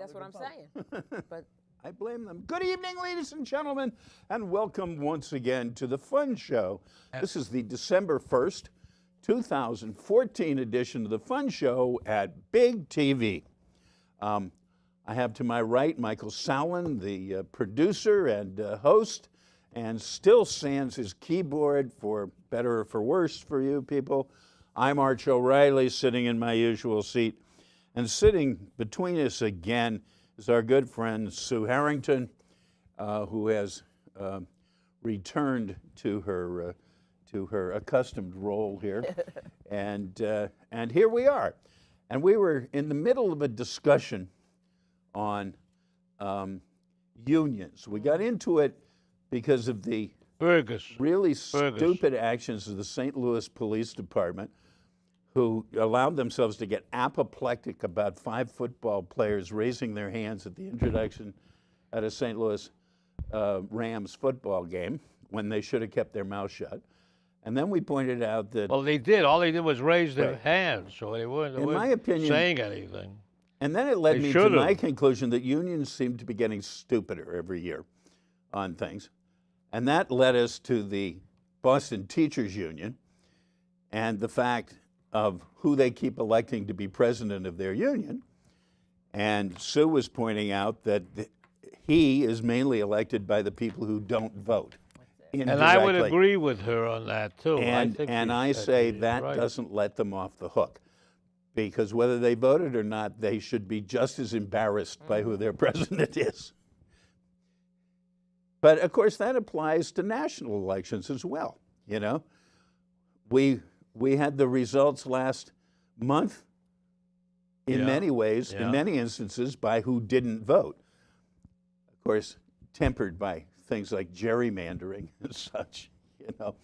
That's what I'm saying. But I blame them. Good evening, ladies and gentlemen, and welcome once again to the Fun Show. This is the December 1st, 2014 edition of the Fun Show at Big TV. I have to my right Michael Sallen, the producer and host, and still sands his keyboard for better or for worse for you people. I'm Arch O'Reilly, sitting in my usual seat. And sitting between us again is our good friend Sue Harrington, who has returned to her accustomed role here. and here we are. And we were in the middle of a discussion on unions. We got into it because of the really stupid actions of the St. Louis Police Department, who allowed themselves to get apoplectic about 5 football players raising their hands at the introduction at a St. Louis Rams football game when they should have kept their mouth shut. And then we pointed out that... Well, they did. All they did was raise their hands, so they weren't, in my opinion, saying anything. And then it led me to my conclusion that unions seem to be getting stupider every year on things. And that led us to the Boston Teachers Union and the fact of who they keep electing to be president of their union. And Sue was pointing out that he is mainly elected by the people who don't vote. And I would agree with her on that, too. And I say that doesn't let them off the hook. Because whether they voted or not, they should be just as embarrassed by who their president is. But, of course, that applies to national elections as well, you know. We had the results last month in many ways, in many instances, by who didn't vote. Of course, tempered by things like gerrymandering and such, you know.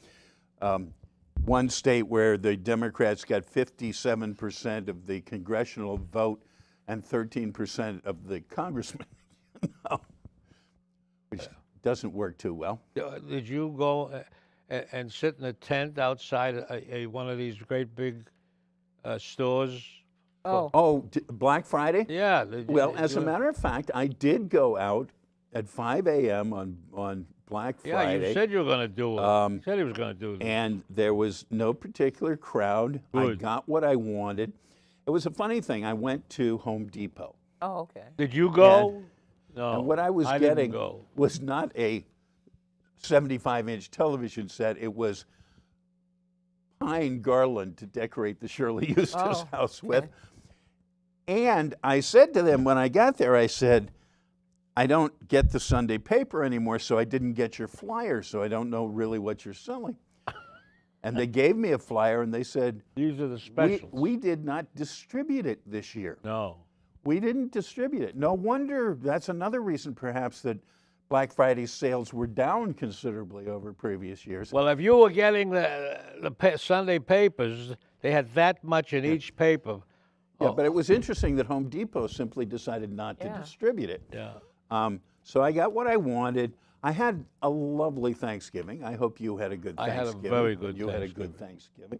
One state where the Democrats got 57% of the congressional vote and 13% of the congressmen, you know, which doesn't work too well. Did you go and sit in a tent outside one of these great big stores? Black Friday? Yeah. Well, as a matter of fact, I did go out at 5 a.m. on Black Friday. Yeah, you said you were going to do it. You said he was going to do it. And there was no particular crowd. Good. I got what I wanted. It was a funny thing. I went to Home Depot. oh, okay. Did you go? No. And what I was didn't getting go. was not a 75-inch television set. It was pine garland to decorate the Shirley Eustace house with. And I said to them when I got there, I said, I don't get the Sunday paper anymore, so I didn't get your flyer, so I don't know really what you're selling. And they gave me a flyer, and they said, these are the specials. We did not distribute it this year. No. We didn't distribute it. No wonder, that's another reason perhaps that Black Friday sales were down considerably over previous years. Well, if you were getting the Sunday papers, they had that much in each paper. Yeah, but it was interesting that Home Depot simply decided not to distribute it. Yeah. So I got what I wanted. I had a lovely Thanksgiving. I hope you had a good Thanksgiving. I had a very good You had a good Thanksgiving.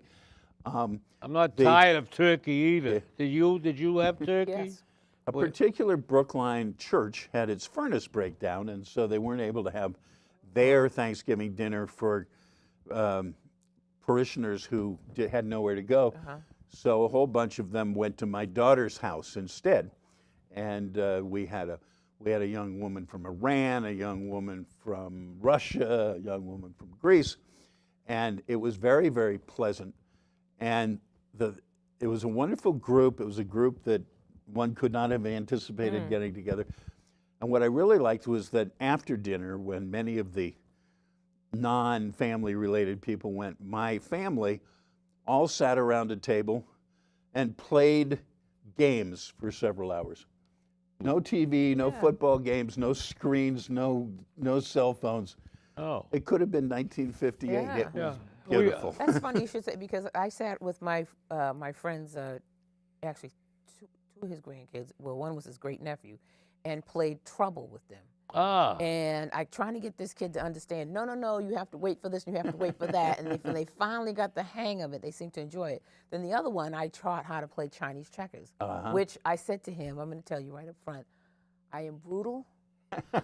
I'm not tired of turkey either. Did you have turkey? Yes. A particular Brookline church had its furnace break down, and so they weren't able to have their Thanksgiving dinner for parishioners who had nowhere to go. So a whole bunch of them went to my daughter's house instead, and we had a young woman from Iran, a young woman from Russia, a young woman from Greece, and it was very, very pleasant. And it was a wonderful group. It was a group that one could not have anticipated getting together. And what I really liked was that after dinner, when many of the non-family related people went, my family all sat around a table and played games for several hours. No TV, no football games, no screens, no cell phones. Oh. It could have been 1958. Yeah. It was beautiful. That's funny you should say, because I sat with my friends, actually two of his grandkids, well, one was his great-nephew, and played Trouble with them. And I trying to get this kid to understand, no, you have to wait for this and you have to wait for that. And when they finally got the hang of it, they seemed to enjoy it. Then the other one, I taught how to play Chinese checkers, which I said to him, I'm going to tell you right up front, I am brutal.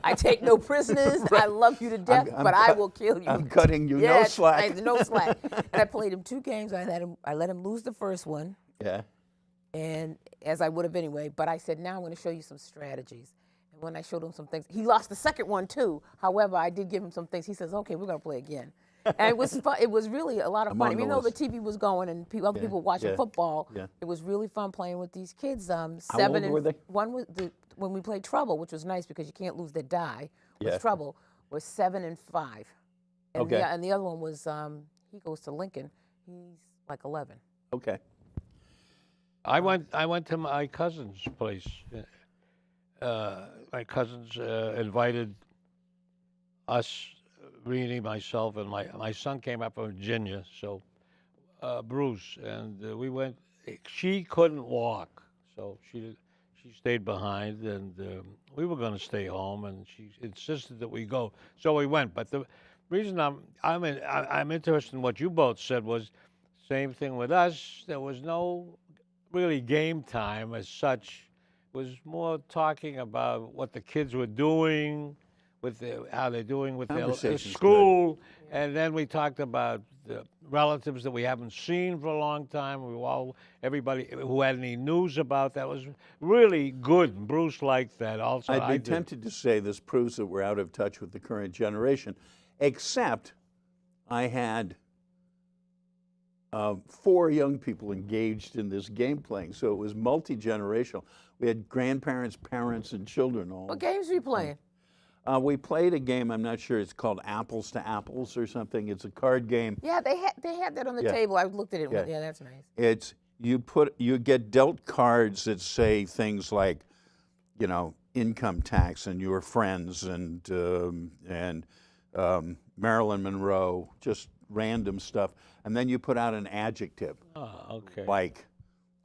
I take no prisoners. I love you to death, but I will kill you. I'm cutting you. Yeah, No slack. no slack. And I played him 2 games. I let him lose the first one. Yeah. And as I would have anyway, but I said, now I'm going to show you some strategies. And when I showed him some things, he lost the second one too. However, I did give him some things. He says, okay, we're going to play again. And it was fun. It was really a lot of fun. Even though the TV was going and other people watching football, it was really fun playing with these kids. 7 How old were they? One was when we played Trouble, which was nice because you can't lose the die with Trouble, was 7 and 5. And and the other one was he goes to Lincoln. He's like 11. Okay. I went to my cousin's place. My cousins invited us, Rini, myself, and my son came up from Virginia, so Bruce, and we went. She couldn't walk, so she stayed behind, and we were going to stay home, and she insisted that we go, so we went. But the reason I'm interested in what you both said was same thing with us. There was no really game time as such. It was more talking about what the kids were doing, with how they're doing with their school, and then we talked about the relatives that we haven't seen for a long time. Everybody who had any news about that was really good. And Bruce liked that also. I'd be tempted to say this proves that we're out of touch with the current generation, except I had 4 young people engaged in this game playing, so it was multi-generational. We had grandparents, parents, and children all. What games were you playing? We played a game, I'm not sure, it's called Apples to Apples or something. It's a card game. Yeah, they had that on the table. I looked at it. Yeah, that's nice. It's you get dealt cards that say things like, you know, income tax and your friends and Marilyn Monroe, just random stuff, and then you put out an adjective. Oh, okay. Like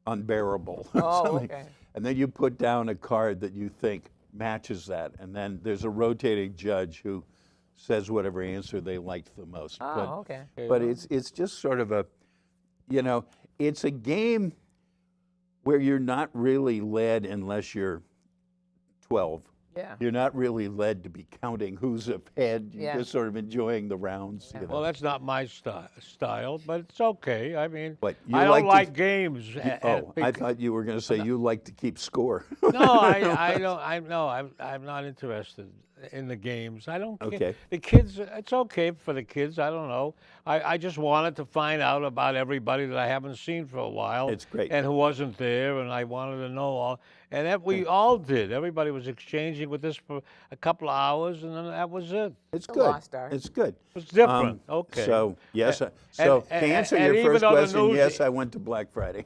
unbearable. Oh, okay. And then you put down a card that you think matches that, and then there's a rotating judge who says whatever answer they liked the most. Oh, okay. But it's just sort of a, you know, it's a game where you're not really led unless you're 12. Yeah. You're not really led to be counting who's ahead. You're just sort of enjoying the rounds. Yeah. You know? Well, that's not my style, but it's okay. I mean, I don't like games. I thought you were going to say you like to keep score. No, I don't. I'm not interested in the games. I don't care. Okay. The kids, it's okay for the kids. I don't know. I just wanted to find out about everybody that I haven't seen for a while. It's great. And who wasn't there, and I wanted to know all. And that we all did. Everybody was exchanging with us for a couple of hours, and then that was it. It's A good. lost art. It's good. It's different. Okay. So yes. To answer and your even first on the question, news- yes, I went to Black Friday.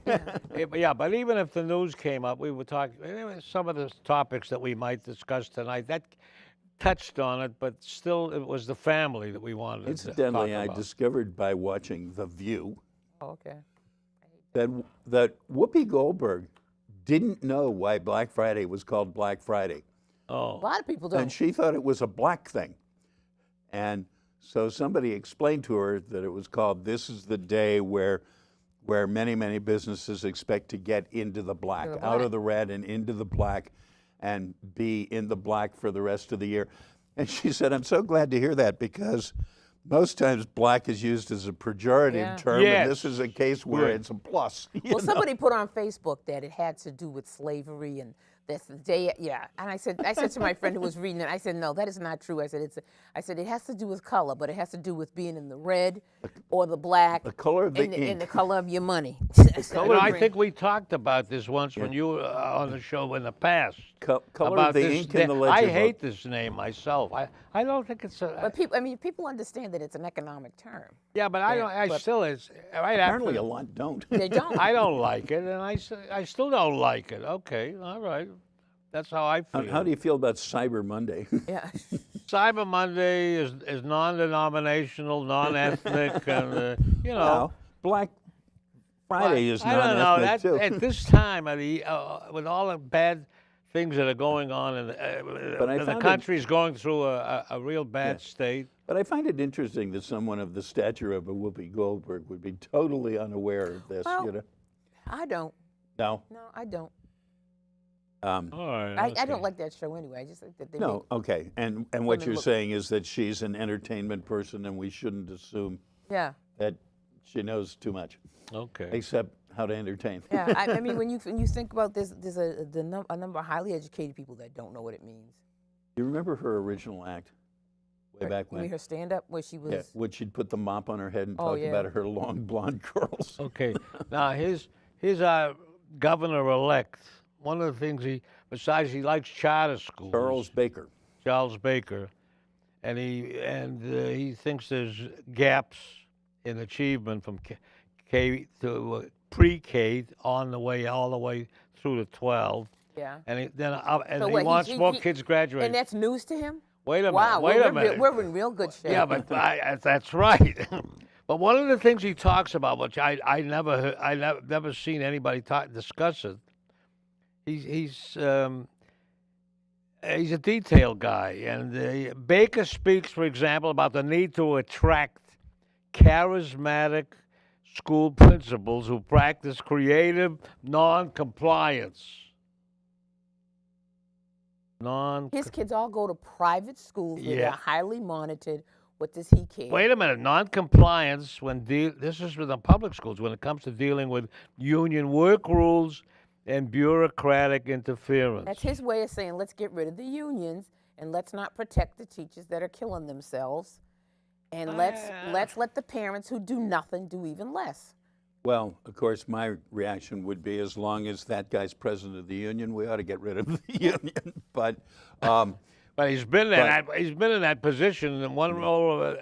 Yeah, but even if the news came up, we were talking. Some of the topics that we might discuss tonight that touched on it, but still, it was the family that we wanted to Incidentally, talk I about. discovered by watching The View Oh, okay. that Whoopi Goldberg didn't know why Black Friday was called Black Friday. A Oh, lot of people don't. And she thought it was a black thing. And so somebody explained to her that it was called, this is the day where many, many businesses expect to get into the black, out of the red and into the black, and be in the black for the rest of the year. And she said, I'm so glad to hear that, because most times black is used as a pejorative term, and this is a case where it's a plus. Well, somebody put on Facebook that it had to do with slavery, and that's the day. Yeah, and I said to my friend who was reading it, I said, no, that is not true. I said it has to do with color, but it has to do with being in the red or the black. The color of the ink. And the color of your money. I think we talked about this once when you were on the show in the past. Color about of the this ink in the ledger I book. hate this name myself. I don't think it's a. But people understand that it's an economic term. Yeah, but I don't. I still is right Apparently after. a lot don't. They don't. I don't like it, and I still don't like it. Okay, all right. That's how I feel. How do you feel about Cyber Monday? Yeah. Cyber Monday is non-denominational, non-ethnic, and you know. Well, Black Friday is I don't know. non-ethnic too. At this time of the with all the bad things that are going on, and the country's going through a real bad state. But I find it interesting that someone of the stature of a Whoopi Goldberg would be totally unaware of this. Well, You know? I don't. No. No, I don't. All right. I okay. don't like that show anyway. I just think that they No, okay. And what women you're look- saying is that she's an entertainment person, and we shouldn't assume yeah. that she knows too much, Okay. except how to entertain. Yeah, I mean, when you think about this, there's a number of highly educated people that don't know what it means. You remember her original act way back You mean when? her stand-up where she was? Yeah, when she'd put the mop on her head and Oh, talk yeah. about her long blonde curls. Okay. Now, here's our governor-elect. One of the things he likes charter schools. Charles Baker, and he thinks there's gaps in achievement from K to pre-K all the way through to 12. Yeah. And he So what, wants more kids graduating. And that's news to him? Wait a minute. Wow, Wait a minute. we're in real good shape. Yeah, but that's right. But one of the things he talks about, which I never seen anybody discuss it. He's a detail guy, and Baker speaks, for example, about the need to attract charismatic school principals who practice creative non-compliance. His kids all go to private schools where Yeah. they're highly monitored. What does he care? Wait a minute, non-compliance this is with the public schools when it comes to dealing with union work rules and bureaucratic interference. That's his way of saying, let's get rid of the unions and let's not protect the teachers that are killing themselves. And let's let the parents who do nothing do even less. Well, of course, my reaction would be, as long as that guy's president of the union, we ought to get rid of the union. But he's been there. He's been in that position in one role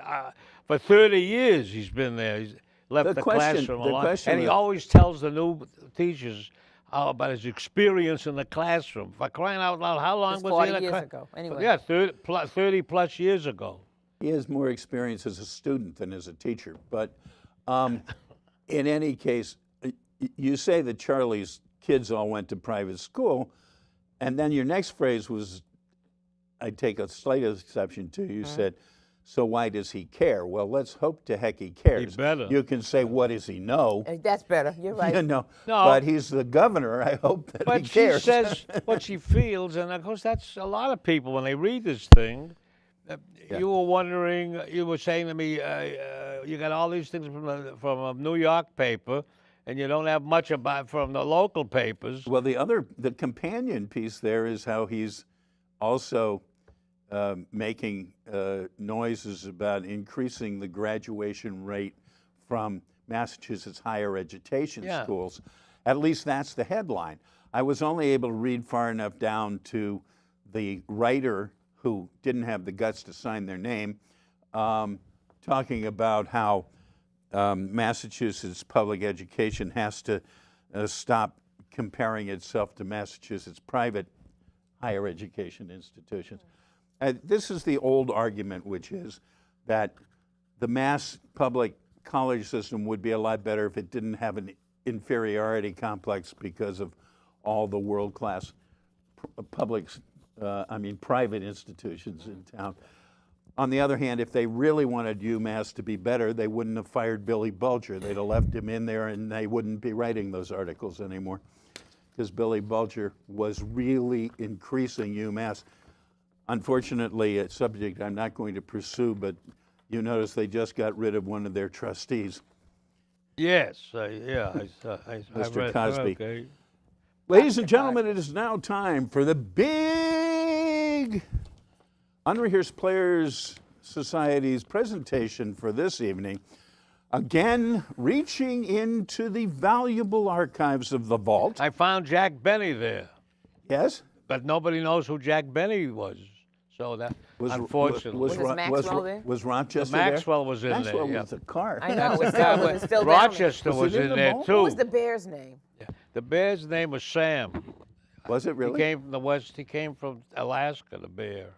for 30 years. He's been there. He's left the classroom a lot, and he always tells the new teachers about his experience in the classroom. For crying out loud, how long was he in the 40 years ago, anyway. Yeah, 30 plus years ago. he has more experience as a student than as a teacher. But in any case, you say that Charlie's kids all went to private school, and then your next phrase was, I take a slight exception to, you said, so why does he care? Well, let's hope to heck he cares. He better. You can say, what does he know? That's better. You're right. You know, but he's the governor. I hope that But he she cares. says what she feels, and of course that's a lot of people when they read this thing. You were wondering. You were saying to me, you got all these things from a New York paper, and you don't have much about from the local papers. Well, the companion piece there is how he's also making noises about increasing the graduation rate from Massachusetts higher education schools. At least that's the headline. I was only able to read far enough down to the writer who didn't have the guts to sign their name, talking about how Massachusetts public education has to stop comparing itself to Massachusetts private higher education institutions. This is the old argument, which is that the Mass public college system would be a lot better if it didn't have an inferiority complex because of all the world-class private institutions in town. On the other hand, if they really wanted UMass to be better, they wouldn't have fired Billy Bulger. They'd have left him in there and they wouldn't be writing those articles anymore, because Billy Bulger was really increasing UMass. Unfortunately, a subject I'm not going to pursue, but you notice they just got rid of one of their trustees. Yes, yeah, I Mr. read, Cosby. Okay. Ladies and gentlemen, it is now time for the big Unrehearsed Players Society's presentation for this evening. Again, reaching into the valuable archives of the vault. I found Jack Benny there, Yes? but nobody knows who Jack Benny was. So that, unfortunately. Was Maxwell there? Was Rochester there? Maxwell was in Maxwell there. was the car. I know. Was it still down there? Rochester Was was it in in the there vault? too. What was the Bear's name? The bear's name was Sam. Was it really? He came from the West. He came from Alaska, the bear.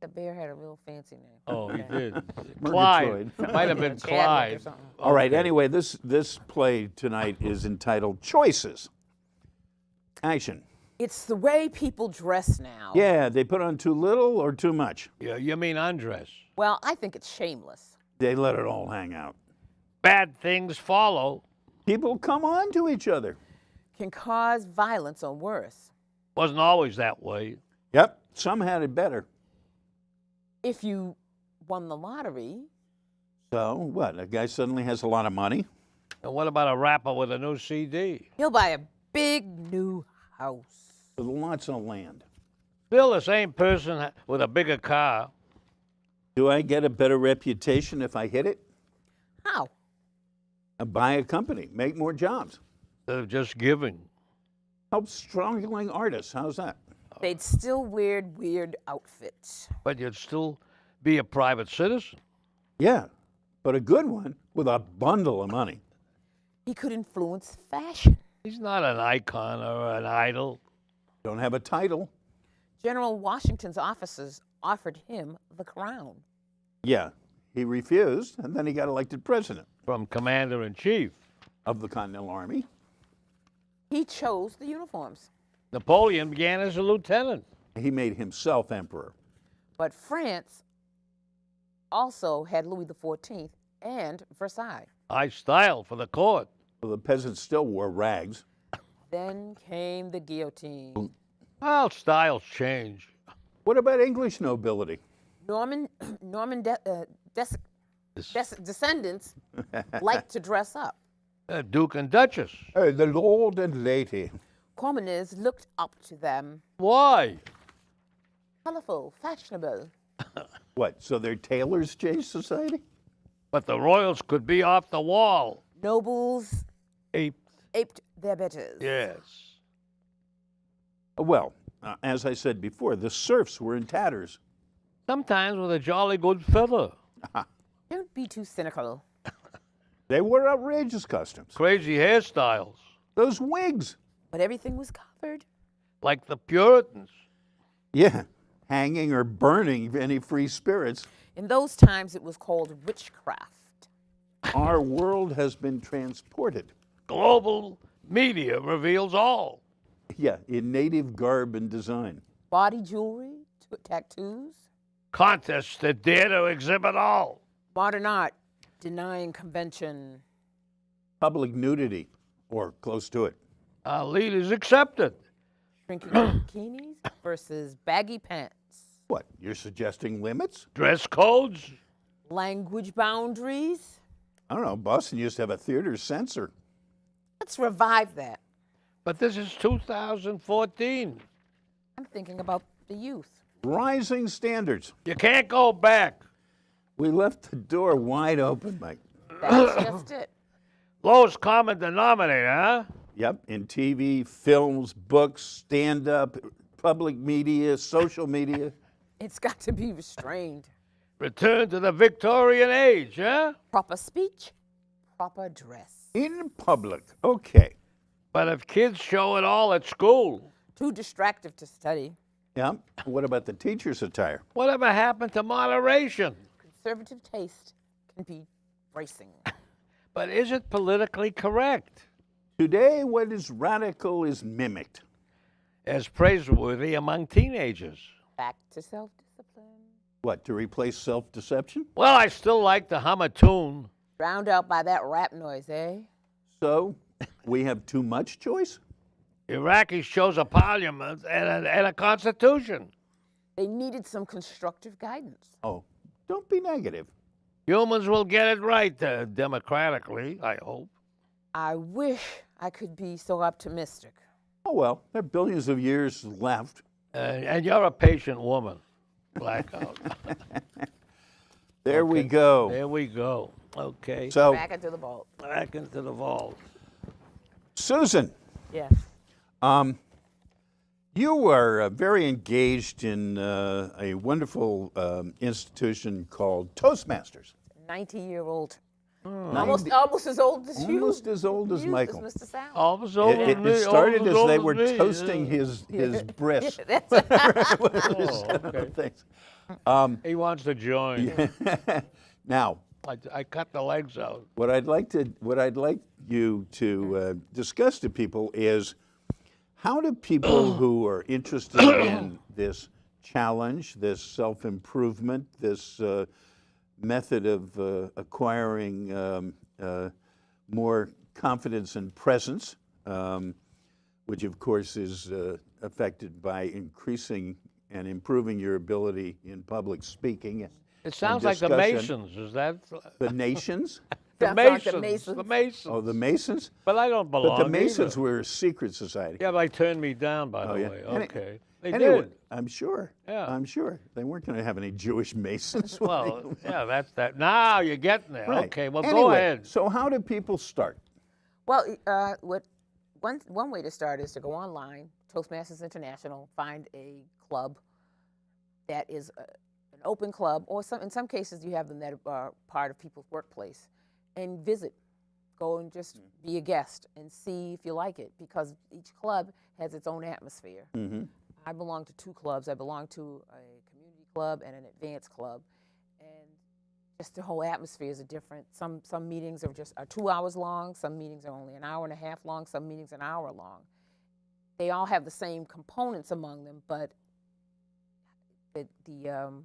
The Bear had a real fancy name. Oh, he did. Murgatroyd. Clyde. Might have been Chadwick or Clyde. something. All right, anyway, this play tonight is entitled Choices. Action. It's the way people dress now. Yeah, they put on too little or too much. Yeah, you mean undress. Well, I think it's shameless. They let it all hang out. Bad things follow. People come on to each other. Can cause violence or worse. Wasn't always that way. Yep, some had it better. If you won the lottery, So what? A guy suddenly has a lot of money. And what about a rapper with a new CD? he'll buy a big new house. With lots of land. Still the same person with a bigger car. Do I get a better reputation if I hit it? How? Buy a company, make more jobs, Instead of just giving. help struggling artists. How's that? They'd still wear weird outfits. But you'd still be a private citizen. Yeah, but a good one with a bundle of money. He could influence fashion. He's not an icon or an idol. Don't have a title. General Washington's officers offered him the crown. Yeah, he refused, and then he got elected president From commander-in-chief. of the Continental Army. He chose the uniforms. Napoleon began as a lieutenant. He made himself emperor. But France also had Louis XIV and Versailles. High style for the court. Well, the peasants still wore rags. Then came the guillotine. Well, styles change. What about English nobility? Norman descendants liked to dress up. Duke and Duchess. Hey, the lord and lady. Commoners looked up to them. Why? Colorful, fashionable. What, so they're tailors, J Society? But the royals could be off the wall. Nobles Aped. aped their betters. Yes. Well, as I said before, the serfs were in tatters. Sometimes with a jolly good feather. Don't be too cynical. They wore outrageous costumes. Crazy hairstyles. Those wigs. But everything was covered. Like the Puritans. Yeah, hanging or burning any free spirits. In those times, it was called witchcraft. Our world has been transported. Global media reveals all. Yeah, in native garb and design. Body jewelry, tattoos, Contests that dare to exhibit all. modern art, denying convention. Public nudity, or close to it. Our leaders accepted. Shrinking bikinis versus baggy pants. What, you're suggesting limits? Dress codes. Language boundaries. I don't know, Boston used to have a theater censor. Let's revive that. But this is 2014. I'm thinking about the youth. Rising standards. You can't go back. We left the door wide open, Mike. That's just it. Lowest common denominator, huh? Yep, in TV, films, books, stand-up, public media, social media. It's got to be restrained. Return to the Victorian age, huh? Proper speech, proper dress. In public, okay. But if kids show it all at school, Too distractive to study. Yeah, what about the teacher's attire? whatever happened to moderation? Conservative taste can be bracing. But is it politically correct? Today, what is radical is mimicked. As praiseworthy among teenagers. Back to self-discipline. What, to replace self-deception? Well, I still like to hum a tune. Drowned out by that rap noise, eh? So, we have too much choice? Iraqis chose a parliament and a constitution. They needed some constructive guidance. Oh, don't be negative. Humans will get it right democratically, I hope. I wish I could be so optimistic. Oh, well, there are billions of years left. And you're a patient woman, Blackout. There we go. There we go. Okay. So, Back into the vault. Back into the vault. Susan, Yes. you are very engaged in a wonderful institution called Toastmasters. 90-year-old. Almost as old as you. Almost as old as Michael. As Mr. Sallen. Almost over It me, started almost as they over were me, toasting yeah. his breast. That's okay. Things. He wants to join. Now, I cut the legs out. what I'd like you to discuss to people is how do people who are interested in this challenge, this self-improvement, this method of acquiring more confidence and presence, which of course is affected by increasing and improving your ability in public speaking. It sounds like the Masons. Is that the nations? the Sounds like Masons? the Masons. The Masons. Oh, the Masons? But I don't belong. But the Masons either. were a secret society. Yeah, but they turned me down, by the yeah. way. Any- Okay. They Anyway, did. I'm sure. Yeah. I'm sure. They weren't going to have any Jewish Masons. Well, yeah, that's that. Now you're getting there. Right. Okay, well, Anyway, go ahead. So how do people start? Well, one way to start is to go online, Toastmasters International, find a club that is an open club, or in some cases you have them that are part of people's workplace, and visit. Go and just be a guest and see if you like it, because each club has its own atmosphere. Mm-hmm. I belong to two clubs. I belong to a community club and an advanced club, and just the whole atmospheres are different. Some meetings are 2 hours long. Some meetings are only an hour and a half long. Some meetings an hour long. They all have the same components among them, but the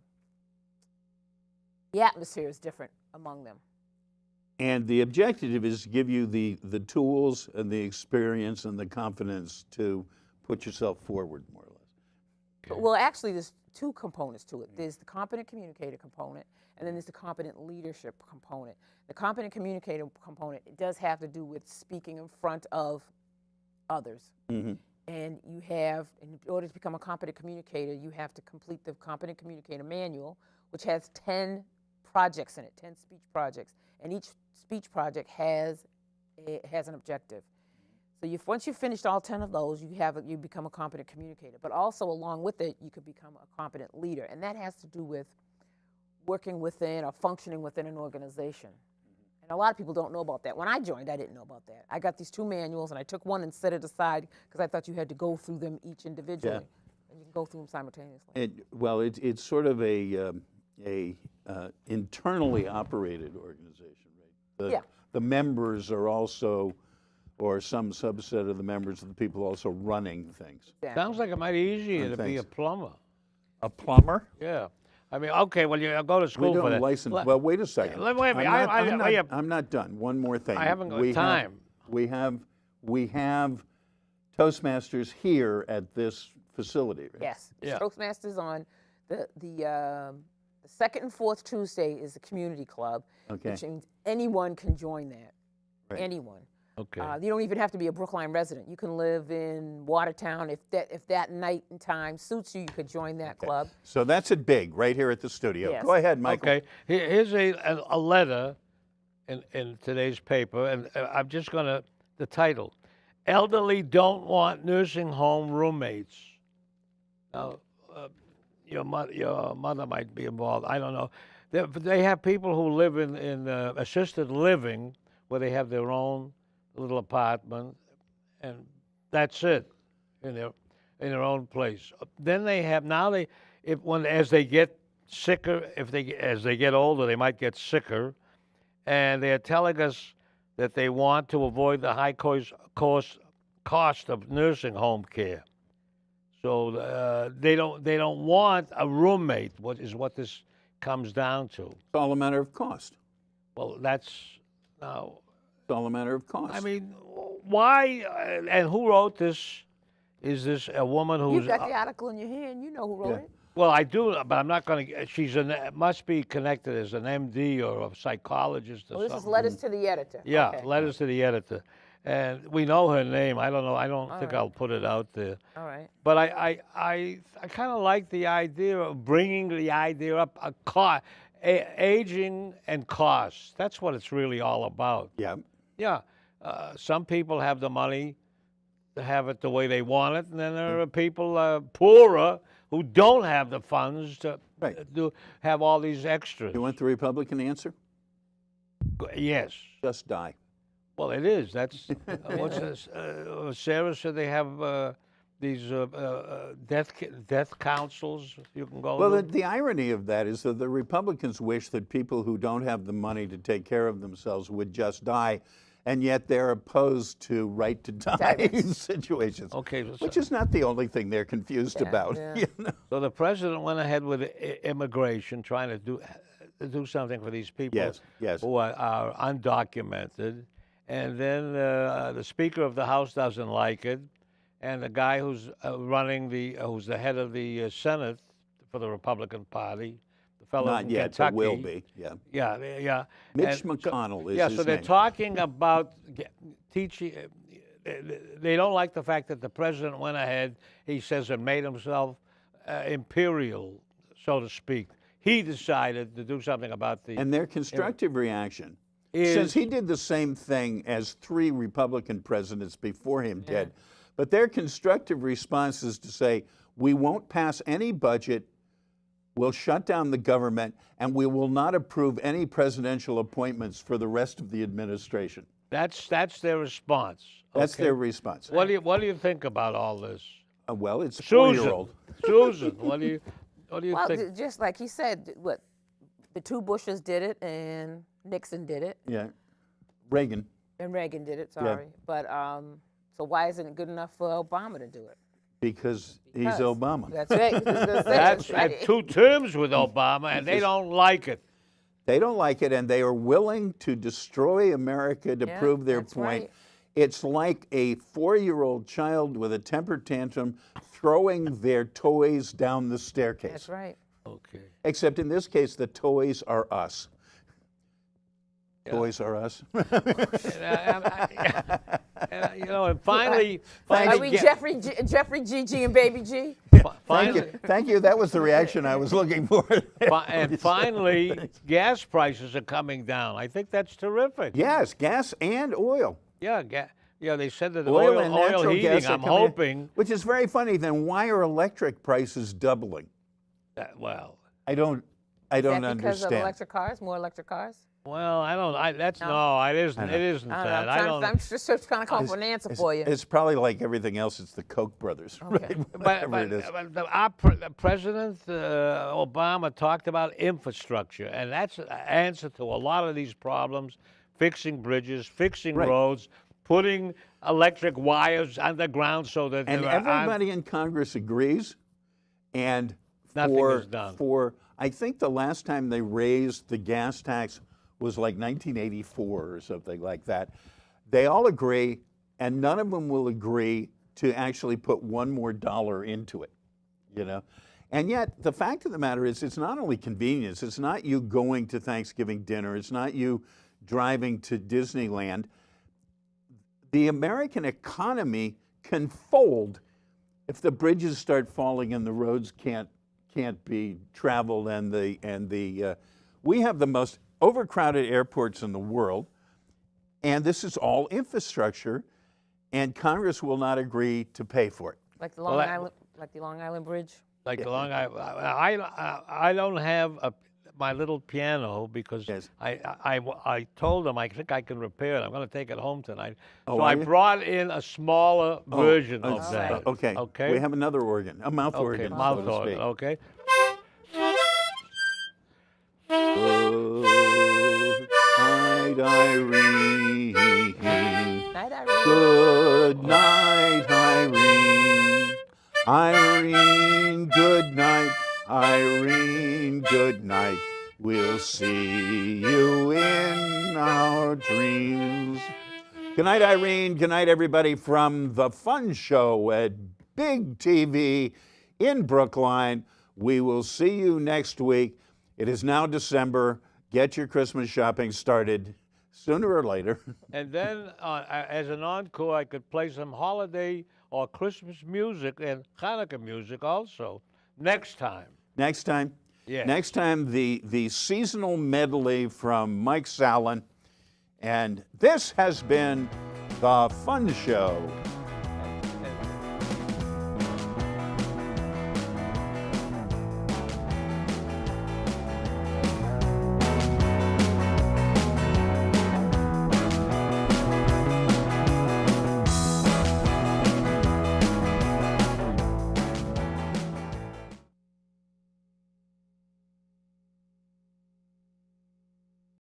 atmosphere is different among them. And the objective is to give you the tools and the experience and the confidence to put yourself forward, more or less. Well, actually, there's two components to it. There's the competent communicator component, and then there's the competent leadership component. The competent communicator component, it does have to do with speaking in front of others. Mm-hmm. And you have, in order to become a competent communicator, you have to complete the competent communicator manual, which has 10 projects in it, 10 speech projects. And each speech project has an objective. So once you've finished all 10 of those, you become a competent communicator. But also along with it, you could become a competent leader. And that has to do with working within or functioning within an organization. And a lot of people don't know about that. When I joined, I didn't know about that. I got these two manuals, and I took one and set it aside because I thought you had to go through them each individually. Yeah. And you can go through them simultaneously. It's sort of a internally operated organization, right? The members are also, or some subset of the members of the people also running things. Exactly. Sounds like it might be easier to be a Thanks. plumber. A plumber? Yeah. I mean, okay, well, you go to We school for don't that. license. Well, wait a second. Wait a minute. I'm not done. One more thing. I haven't got time. We have Toastmasters here at this facility, right? Yes. Yeah. Toastmasters on the second and fourth Tuesday is the community club, Okay. which means anyone can join that. Right. Anyone. Okay. You don't even have to be a Brookline resident. You can live in Watertown. If that night and time suits you, you could join that club. So that's it big, right here at the studio. Yes. Go ahead, Michael. Okay. Here's a letter in today's paper, and I'm just going to, the title, Elderly Don't Want Nursing Home Roommates. Now, your mother might be involved. I don't know. They have people who live in assisted living where they have their own little apartment, and that's it, in their own place. Then they have as they get sicker, as they get older, they might get sicker, and they're telling us that they want to avoid the high cost of nursing home care. So they don't want a roommate. What this comes down to? It's all a matter of cost. Well, that's now. It's all a matter of cost. I mean, why? And who wrote this? Is this a woman who's? You've got the article in your hand. You know who wrote it. Well, I do, but I'm not going to. She's must be connected as an MD or a psychologist or Well, this something. is letters to the editor. Yeah, Okay. letters to the editor, and we know her name. I don't know. I don't think I'll put it out there. All right. But I kind of like the idea of bringing the idea up, aging and cost. That's what it's really all about. yeah. Yeah, some people have the money to have it the way they want it, and then there are people poorer who don't have the funds to have all these extras. You want the Republican answer? Yes. Just die. Well, it is. That's what's this? Sarah said they have these death councils you can go Well, to. the irony of that is that the Republicans wish that people who don't have the money to take care of themselves would just die, and yet they're opposed to right to die situations. Okay, Which is not the only thing they're confused about. yeah. You know? so the president went ahead with immigration, trying to do something for these people Yes. who are undocumented, and then the Speaker of the House doesn't like it, and the guy who's who's the head of the Senate for the Republican Party, the fellow Not from yet, Kentucky. but will be. Yeah. Yeah. Mitch And McConnell is yeah, his so they're name. talking about teaching. They don't like the fact that the president went ahead, he says, and made himself imperial, so to speak. He decided to do something about the. And their constructive reaction, Is- since he did the same thing as 3 Republican presidents before him did, but their constructive response is to say, we won't pass any budget, we'll shut down the government, and we will not approve any presidential appointments for the rest of the administration. That's their response. That's okay? their response. What do you think about all this? Well, it's a Susan, 4-year-old. Susan, what do you Well, think? just like he said, what the 2 Bushes did it, and Nixon did it, Yeah. Reagan. and Reagan did it. Sorry, but so why isn't it good enough for Obama to do it? Because he's Because Obama. That's right. That's right. had 2 terms with Obama, and they don't like it. They don't like it, and they are willing to destroy America to Yeah, prove their that's point. right. It's like a 4-year-old child with a temper tantrum throwing their toys down the staircase. That's right. Okay. Except in this case, the toys are us. Toys are us. And finally, Are we get- Jeffrey, Gigi, and Baby G? Thank finally, you. Thank you. That was the reaction I was looking for. and finally, gas prices are coming down. I think that's terrific. Yes, gas and oil. Yeah, they said that Oil and natural heating, gas are I'm coming in, hoping. which is very funny. Then why are electric prices doubling? Well, I don't Is that because of understand. electric cars? More electric cars? I don't. It isn't. It isn't I that. don't know. I'm just trying to come up with an answer for you. It's probably like everything else. It's the Koch brothers, Okay. right? But, Whatever it is. the President Obama talked about infrastructure, and that's an answer to a lot of these problems: fixing bridges, fixing Right. roads, putting electric wires underground so that And there aren't- everybody in Congress agrees. And Nothing for, is done. I think the last time they raised the gas tax was like 1984 or something like that. They all agree, and none of them will agree to actually put $1 more into it, you know? And yet, the fact of the matter is, it's not only convenience. It's not you going to Thanksgiving dinner. It's not you driving to Disneyland. The American economy can fold if the bridges start falling and the roads can't be traveled, and we have the most overcrowded airports in the world, and this is all infrastructure, and Congress will not agree to pay for it. Like the Long Island Bridge. Like the Long Island. I don't have my little piano because Yes. I told them I think I can repair it. I'm going to take it home tonight. Oh, So are I you? broued in a smaller version of that. Okay. Okay. We have another organ, a mouth Okay, organ, mouth so to organ. speak. Okay. Good night, Irene. Night, Irene. Good night, Irene. Irene, good night. Irene, good night. We'll see you in our dreams. Good night, Irene. Good night, everybody, from The Fun Show at Big TV in Brookline. We will see you next week. It is now December. Get your Christmas shopping started sooner or later. And then, as an encore, I could play some holiday or Christmas music and Hanukkah music also next time. Next time? Yes. Next time, the seasonal medley from Mike Sallen. And this has been The Fun Show.